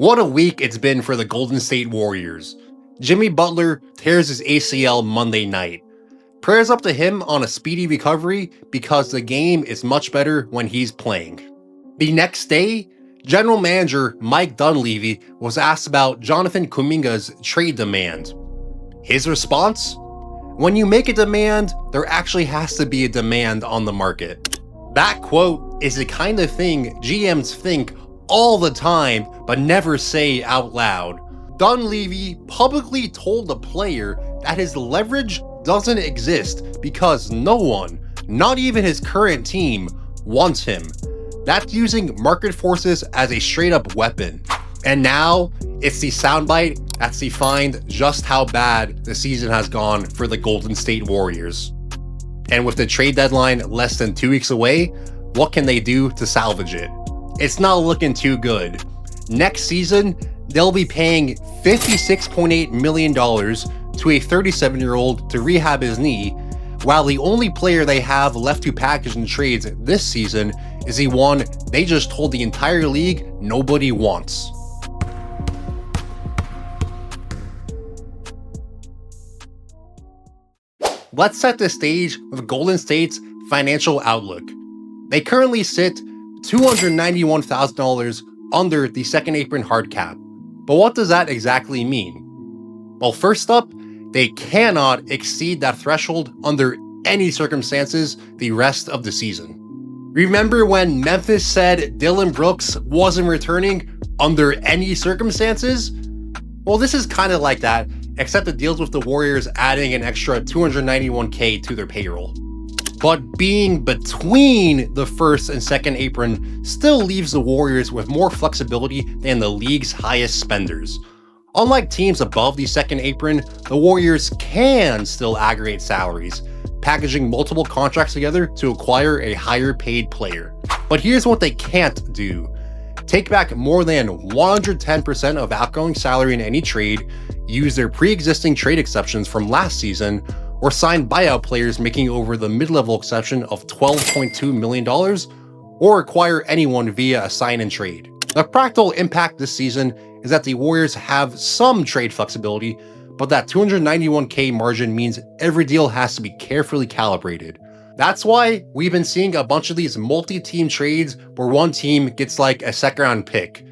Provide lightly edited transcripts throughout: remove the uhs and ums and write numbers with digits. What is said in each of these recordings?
What a week it's been for the Golden State Warriors. Jimmy Butler tears his ACL Monday night. Prayers up to him on a speedy recovery because the game is much better when he's playing. The next day, General Manager Mike Dunleavy was asked about Jonathan Kuminga's trade demand. His response? When you make a demand, there actually has to be a demand on the market. That quote is the kind of thing GMs think all the time, but never say out loud. Dunleavy publicly told the player that his leverage doesn't exist because no one, not even his current team, wants him. That's using market forces as a straight up weapon. And now, it's the soundbite that's defined just how bad the season has gone for the Golden State Warriors. And with the trade deadline less than 2 weeks away, what can they do to salvage it? It's not looking too good. Next season, they'll be paying $56.8 million to a 37-year-old to rehab his knee, while the only player they have left to package in trades this season is the one they just told the entire league nobody wants. Let's set the stage with Golden State's financial outlook. They currently sit $291,000 under the second apron hard cap. But what does that exactly mean? Well, first up, they cannot exceed that threshold under any circumstances the rest of the season. Remember when Memphis said Dillon Brooks wasn't returning under any circumstances? Well, this is kind of like that, except it deals with the Warriors adding an extra $291K to their payroll. But being between the first and second apron still leaves the Warriors with more flexibility than the league's highest spenders. Unlike teams above the second apron, the Warriors can still aggregate salaries, packaging multiple contracts together to acquire a higher paid player. But here's what they can't do. Take back more than 110% of outgoing salary in any trade, use their pre-existing trade exceptions from last season, or sign buyout players making over the mid-level exception of $12.2 million, or acquire anyone via a sign and trade. The practical impact this season is that the Warriors have some trade flexibility, but that $291K margin means every deal has to be carefully calibrated. That's why we've been seeing a bunch of these multi-team trades where one team gets like a second-round pick.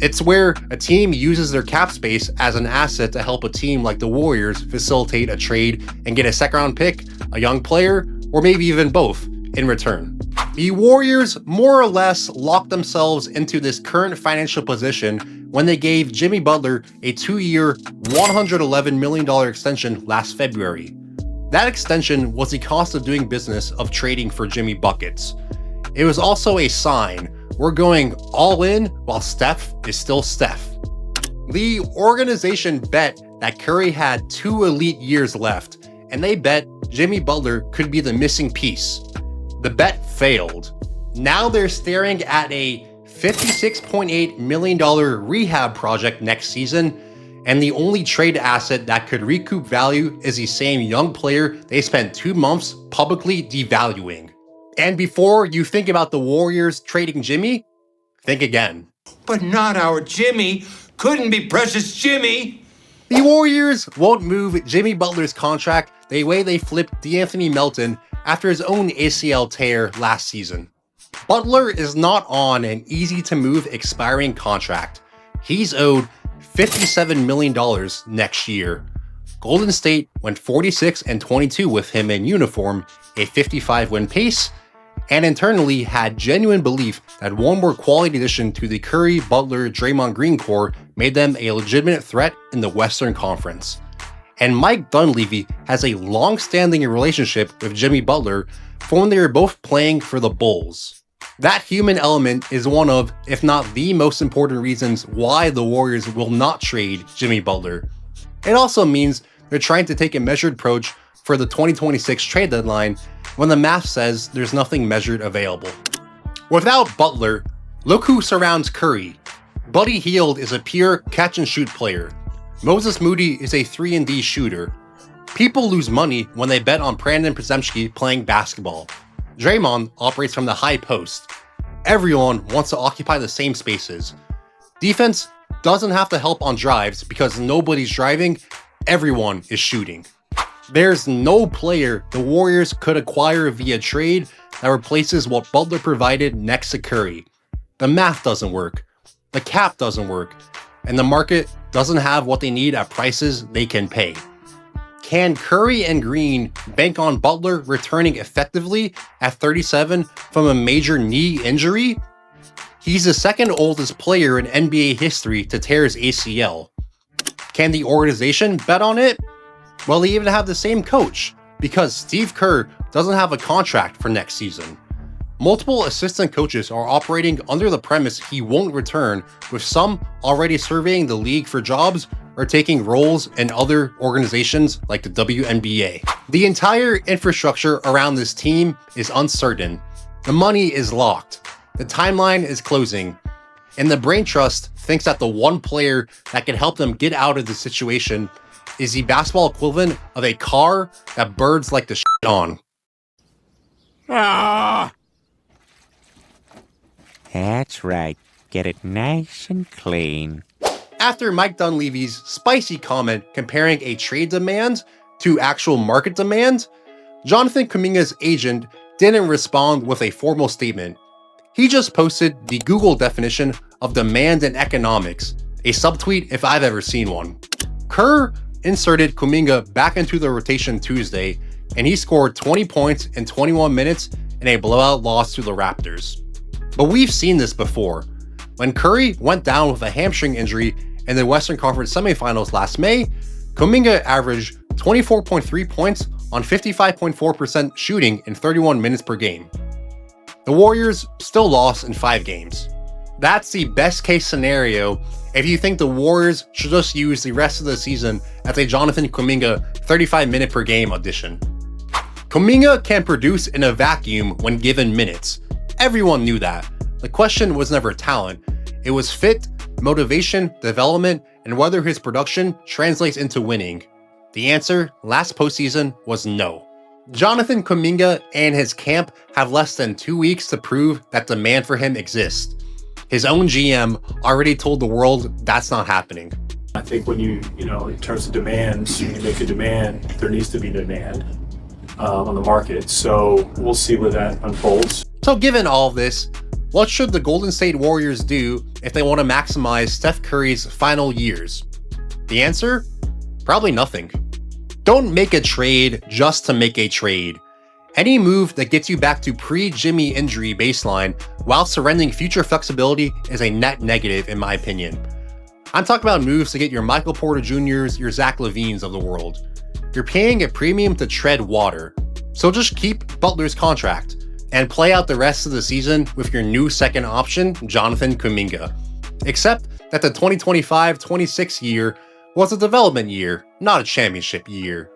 It's where a team uses their cap space as an asset to help a team like the Warriors facilitate a trade and get a second-round pick, a young player, or maybe even both in return. The Warriors more or less locked themselves into this current financial position when they gave Jimmy Butler a 2-year, $111 million extension last February. That extension was the cost of doing business of trading for Jimmy Buckets. It was also a sign, we're going all in while Steph is still Steph. The organization bet that Curry had 2 elite years left, and they bet Jimmy Butler could be the missing piece. The bet failed. Now they're staring at a $56.8 million rehab project next season, and the only trade asset that could recoup value is the same young player they spent 2 months publicly devaluing. And before you think about the Warriors trading Jimmy, think again. But not our Jimmy. Couldn't be precious Jimmy. The Warriors won't move Jimmy Butler's contract the way they flipped D'Anthony Melton after his own ACL tear last season. Butler is not on an easy-to-move expiring contract. He's owed $57 million next year. Golden State went 46-22 with him in uniform, a 55-win pace, and internally had genuine belief that one more quality addition to the Curry, Butler, Draymond Green core made them a legitimate threat in the Western Conference. And Mike Dunleavy has a long-standing relationship with Jimmy Butler from when they were both playing for the Bulls. That human element is one of, if not the most important reasons why the Warriors will not trade Jimmy Butler. It also means they're trying to take a measured approach for the 2026 trade deadline when the math says there's nothing measured available. Without Butler, look who surrounds Curry. Buddy Hield is a pure catch-and-shoot player. Moses Moody is a 3-and-D shooter. People lose money when they bet on Brandon Przemski playing basketball. Draymond operates from the high post. Everyone wants to occupy the same spaces. Defense doesn't have to help on drives because nobody's driving, everyone is shooting. There's no player the Warriors could acquire via trade that replaces what Butler provided next to Curry. The math doesn't work, the cap doesn't work, and the market doesn't have what they need at prices they can pay. Can Curry and Green bank on Butler returning effectively at 37 from a major knee injury? He's the second oldest player in NBA history to tear his ACL. Can the organization bet on it? Well, they even have the same coach, because Steve Kerr doesn't have a contract for next season. Multiple assistant coaches are operating under the premise he won't return, with some already surveying the league for jobs or taking roles in other organizations like the WNBA. The entire infrastructure around this team is uncertain. The money is locked. The timeline is closing. And the Brain Trust thinks that the one player that can help them get out of the situation is the basketball equivalent of a car that birds like to shit on. Ah! That's right. Get it nice and clean. After Mike Dunleavy's spicy comment comparing a trade demand to actual market demand, Jonathan Kuminga's agent didn't respond with a formal statement. He just posted the Google definition of demand in economics, a subtweet if I've ever seen one. Kerr inserted Kuminga back into the rotation Tuesday, and he scored 20 points in 21 minutes in a blowout loss to the Raptors. But we've seen this before. When Curry went down with a hamstring injury in the Western Conference semifinals last May, Kuminga averaged 24.3 points on 55.4% shooting in 31 minutes per game. The Warriors still lost in 5 games. That's the best case scenario if you think the Warriors should just use the rest of the season as a Jonathan Kuminga 35-minute per game addition. Kuminga can produce in a vacuum when given minutes. Everyone knew that. The question was never talent. It was fit, motivation, development, and whether his production translates into winning. The answer last postseason was no. Jonathan Kuminga and his camp have less than 2 weeks to prove that demand for him exists. His own GM already told the world that's not happening. I think when in terms of demands, when you make a demand, there needs to be demand on the market. So we'll see where that unfolds. So given all of this, what should the Golden State Warriors do if they want to maximize Steph Curry's final years? The answer? Probably nothing. Don't make a trade just to make a trade. Any move that gets you back to pre-Jimmy injury baseline while surrendering future flexibility is a net negative in my opinion. I'm talking about moves to get your Michael Porter Jr.'s, your Zach LaVines of the world. You're paying a premium to tread water. So just keep Butler's contract and play out the rest of the season with your new second option, Jonathan Kuminga. Except that the 2025-26 year was a development year, not a championship year.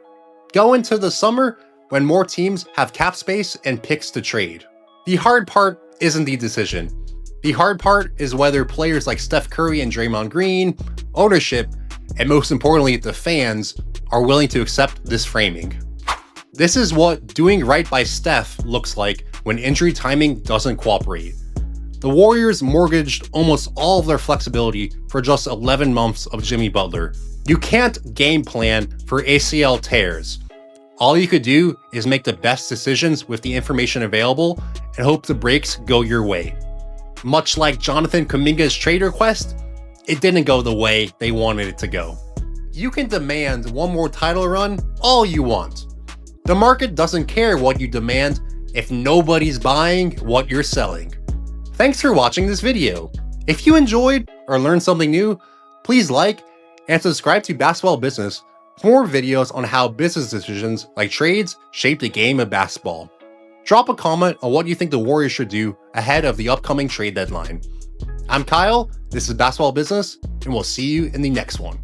Go into the summer when more teams have cap space and picks to trade. The hard part isn't the decision. The hard part is whether players like Steph Curry and Draymond Green, ownership, and most importantly the fans, are willing to accept this framing. This is what doing right by Steph looks like when injury timing doesn't cooperate. The Warriors mortgaged almost all of their flexibility for just 11 months of Jimmy Butler. You can't game plan for ACL tears. All you could do is make the best decisions with the information available and hope the breaks go your way. Much like Jonathan Kuminga's trade request, it didn't go the way they wanted it to go. You can demand one more title run all you want. The market doesn't care what you demand if nobody's buying what you're selling. Thanks for watching this video. If you enjoyed or learned something new, please like and subscribe to Basketball Business for more videos on how business decisions like trades shape the game of basketball. Drop a comment on what you think the Warriors should do ahead of the upcoming trade deadline. I'm Kyle, this is Basketball Business, and we'll see you in the next one.